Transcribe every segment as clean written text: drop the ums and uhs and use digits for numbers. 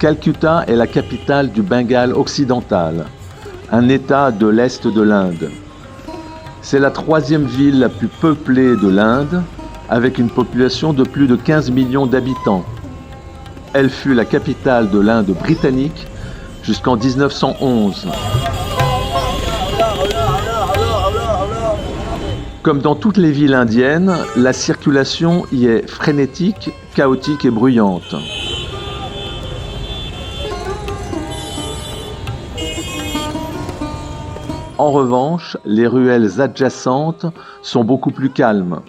Calcutta est la capitale du Bengale occidental, un État de l'Est de l'Inde. C'est la troisième ville la plus peuplée de l'Inde, avec une population de plus de 15 millions d'habitants. Elle fut la capitale de l'Inde britannique jusqu'en 1911. Comme dans toutes les villes indiennes, la circulation y est frénétique, chaotique et bruyante. En revanche, les ruelles adjacentes sont beaucoup plus calmes.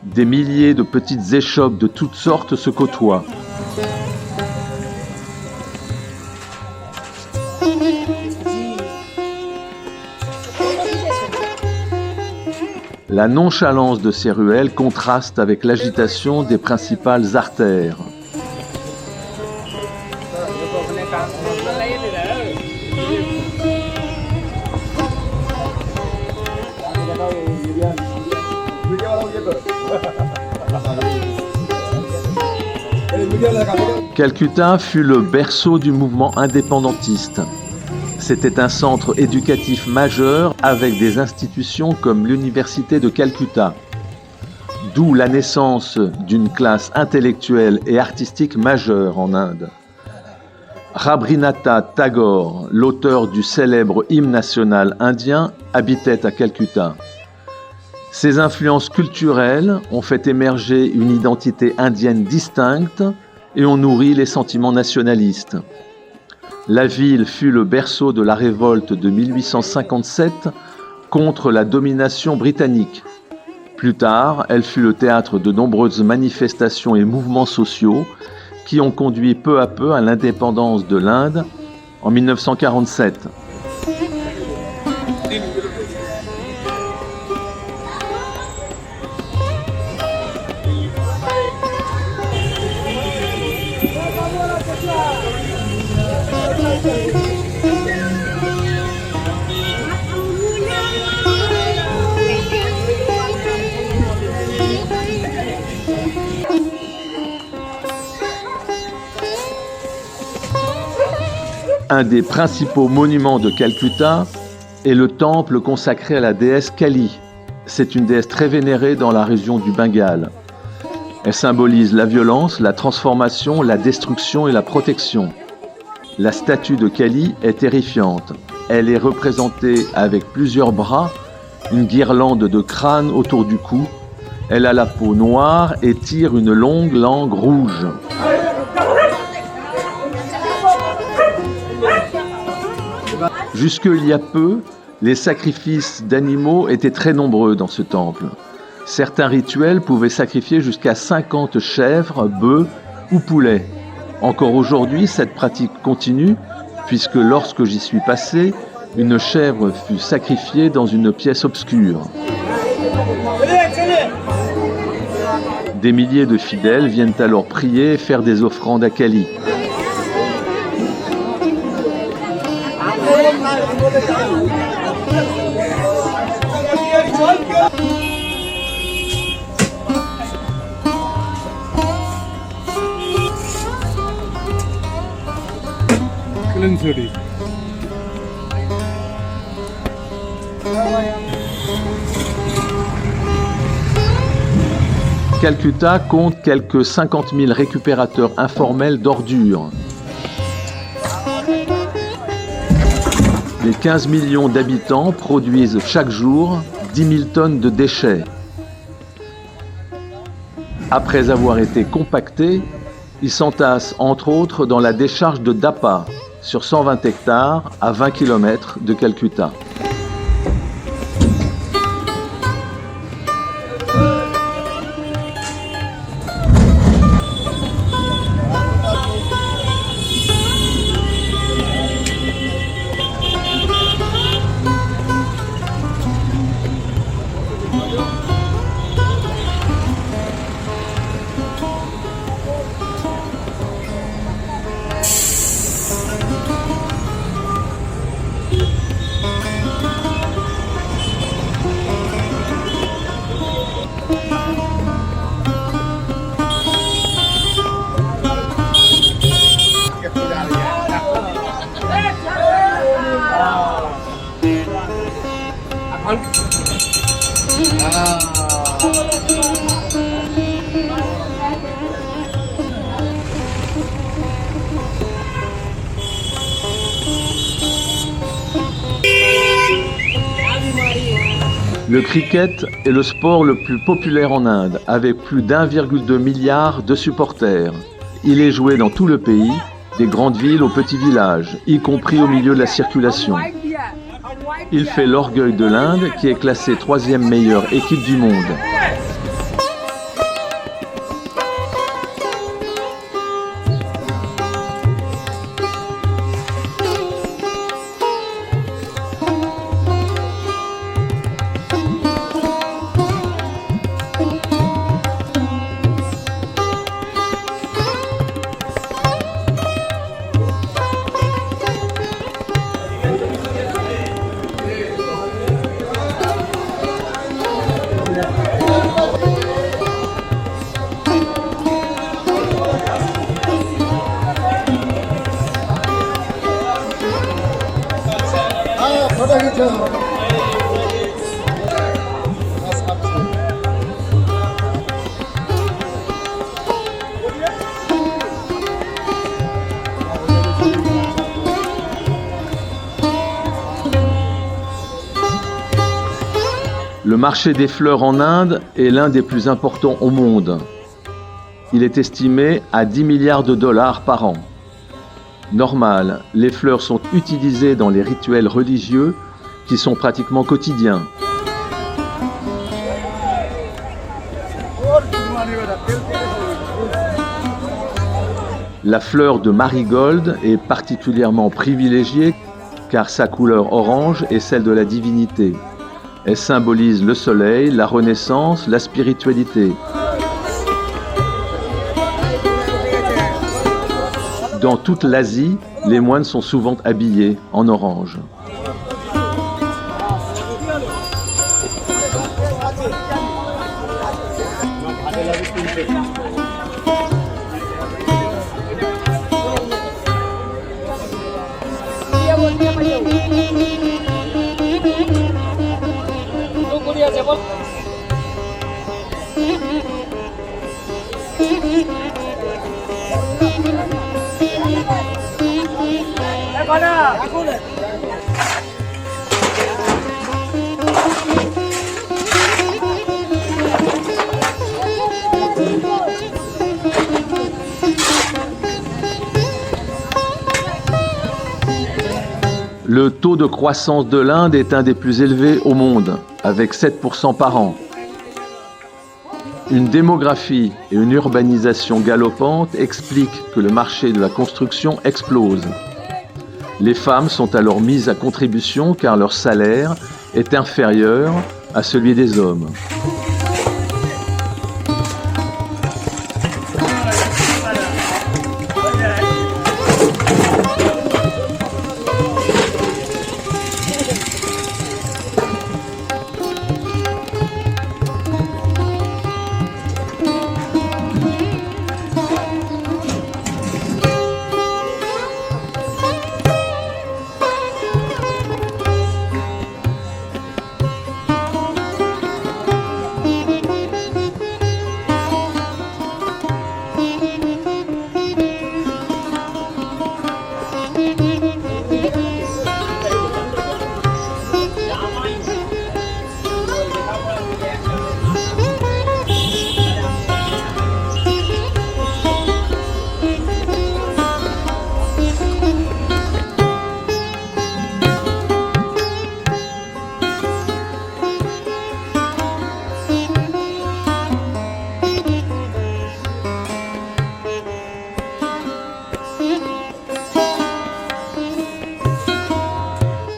Des milliers de petites échoppes de toutes sortes se côtoient. La nonchalance de ces ruelles contraste avec l'agitation des principales artères. Calcutta fut le berceau du mouvement indépendantiste. C'était un centre éducatif majeur avec des institutions comme l'Université de Calcutta, d'où la naissance d'une classe intellectuelle et artistique majeure en Inde. Rabindranath Tagore, l'auteur du célèbre hymne national indien, habitait à Calcutta. Ces influences culturelles ont fait émerger une identité indienne distincte et ont nourri les sentiments nationalistes. La ville fut le berceau de la révolte de 1857 contre la domination britannique. Plus tard, elle fut le théâtre de nombreuses manifestations et mouvements sociaux qui ont conduit peu à peu à l'indépendance de l'Inde en 1947. Un des principaux monuments de Calcutta est le temple consacré à la déesse Kali. C'est une déesse très vénérée dans la région du Bengale. Elle symbolise la violence, la transformation, la destruction et la protection. La statue de Kali est terrifiante. Elle est représentée avec plusieurs bras, une guirlande de crâne autour du cou. Elle a la peau noire et tire une longue langue rouge. Jusqu'il y a peu, les sacrifices d'animaux étaient très nombreux dans ce temple. Certains rituels pouvaient sacrifier jusqu'à 50 chèvres, bœufs ou poulets. Encore aujourd'hui, cette pratique continue, puisque lorsque j'y suis passé, une chèvre fut sacrifiée dans une pièce obscure. Des milliers de fidèles viennent alors prier et faire des offrandes à Kali. Calcutta compte quelques 50 000 récupérateurs informels d'ordures. Les 15 millions d'habitants produisent chaque jour 10 000 tonnes de déchets. Après avoir été compactés, ils s'entassent entre autres dans la décharge de Dapa, sur 120 hectares à 20 km de Calcutta. Le cricket est le sport le plus populaire en Inde, avec plus d'1,2 milliard de supporters. Il est joué dans tout le pays, des grandes villes aux petits villages, y compris au milieu de la circulation. Il fait l'orgueil de l'Inde, qui est classée 3e meilleure équipe du monde. Le marché des fleurs en Inde est l'un des plus importants au monde. Il est estimé à 10 milliards de dollars par an. Normal, les fleurs sont utilisées dans les rituels religieux qui sont pratiquement quotidiens. La fleur de marigold est particulièrement privilégiée car sa couleur orange est celle de la divinité. Elle symbolise le soleil, la renaissance, la spiritualité. Dans toute l'Asie, les moines sont souvent habillés en orange. Le taux de croissance de l'Inde est un des plus élevés au monde, avec 7% par an. Une démographie et une urbanisation galopante expliquent que le marché de la construction explose. Les femmes sont alors mises à contribution car leur salaire est inférieur à celui des hommes.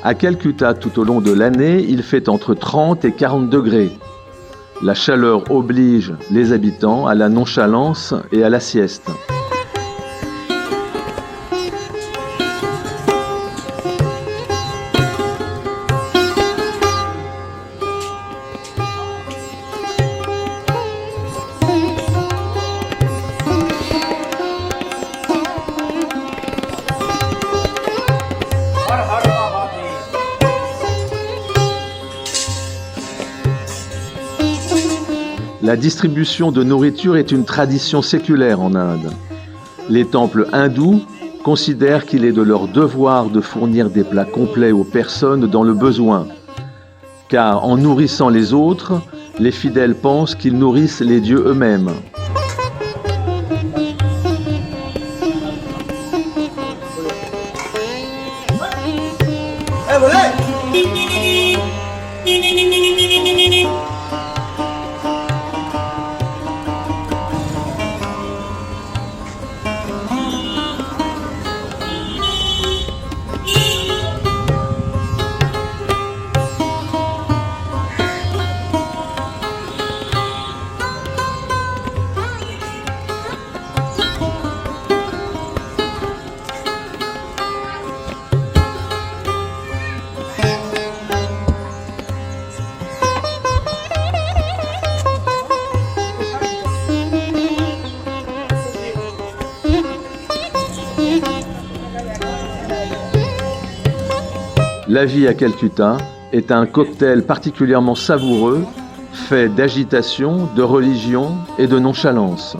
À Calcutta, tout au long de l'année, il fait entre 30 et 40 degrés. La chaleur oblige les habitants à la nonchalance et à la sieste. La distribution de nourriture est une tradition séculaire en Inde. Les temples hindous considèrent qu'il est de leur devoir de fournir des plats complets aux personnes dans le besoin, car en nourrissant les autres, les fidèles pensent qu'ils nourrissent les dieux eux-mêmes. La vie à Calcutta est un cocktail particulièrement savoureux, fait d'agitation, de religion et de nonchalance.